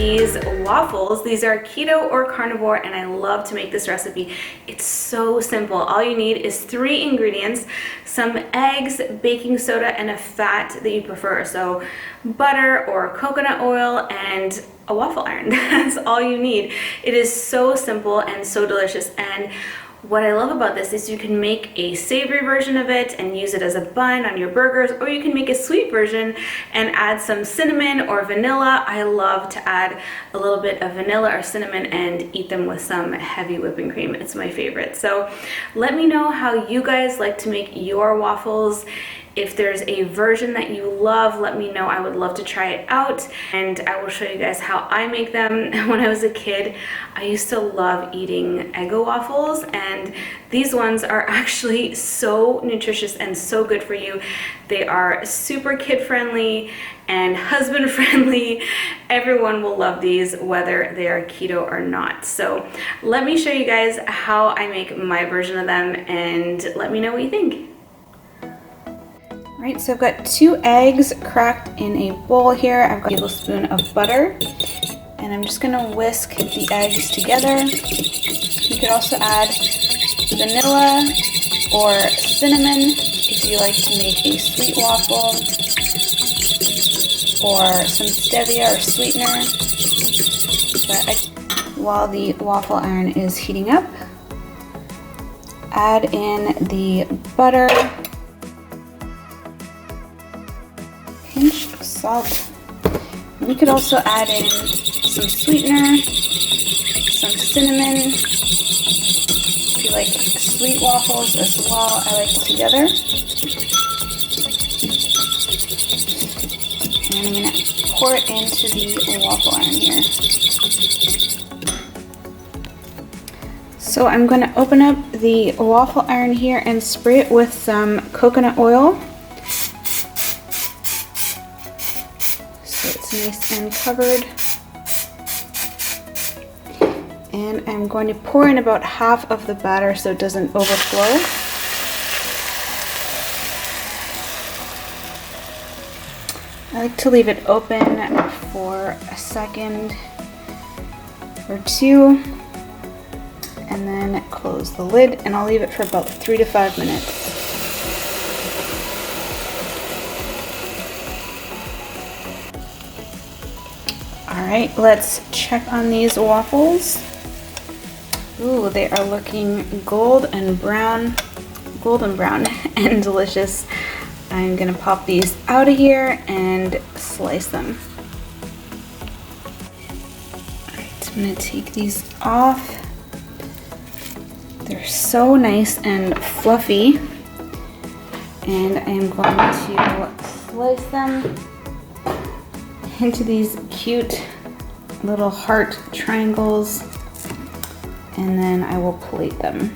these waffles. These are keto or carnivore, and I love to make this recipe. It's so simple. All you need is 3 ingredients, some eggs, baking soda, and a fat that you prefer. So butter or coconut oil and a waffle iron. That's all you need. It is so simple and so delicious. And what I love about this is you can make a savory version of it and use it as a bun on your burgers, or you can make a sweet version and add some cinnamon or vanilla. I love to add a little bit of vanilla or cinnamon and eat them with some heavy whipping cream. It's my favorite. So let me know how you guys like to make your waffles. If there's a version that you love, let me know. I would love to try it out, and I will show you guys how I make them. When I was a kid, I used to love eating Eggo waffles, and these ones are actually so nutritious and so good for you. They are super kid-friendly and husband-friendly. Everyone will love these, whether they are keto or not. So let me show you guys how I make my version of them, and let me know what you think. All right, so I've got 2 eggs cracked in a bowl here. I've got a tablespoon of butter, and I'm just gonna whisk the eggs together. You could also add vanilla or cinnamon if you like to make a sweet waffle, or some stevia or sweetener. But while the waffle iron is heating up, add in the butter, pinch of salt. We could also add in some sweetener, some cinnamon. If you like sweet waffles as well, I like it together. And I'm going to pour it into the waffle iron here. So I'm going to open up the waffle iron here and spray it with some coconut oil. Nice and covered. And I'm going to pour in about half of the batter so it doesn't overflow. I like to leave it open for a second or 2 and then close the lid, and I'll leave it for about 3 to 5 minutes. Alright, let's check on these waffles. Ooh, they are looking golden brown and delicious. I'm gonna pop these out of here and slice them. Alright, I'm gonna take these off. They're so nice and fluffy. And I'm going to slice them into these cute little heart triangles, and then I will plate them.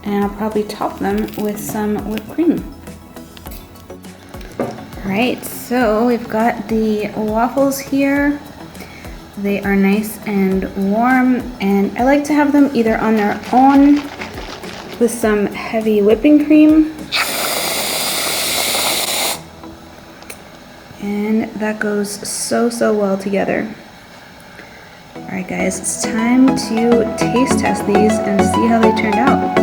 And I'll probably top them with some whipped cream. Alright, so we've got the waffles here. They are nice and warm, and I like to have them either on their own with some heavy whipping cream, and that goes so well together. Alright guys, it's time to taste test these and see how they turned out.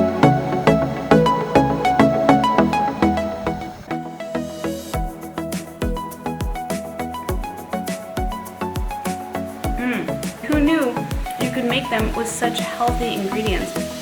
Who knew you could make them with such healthy ingredients?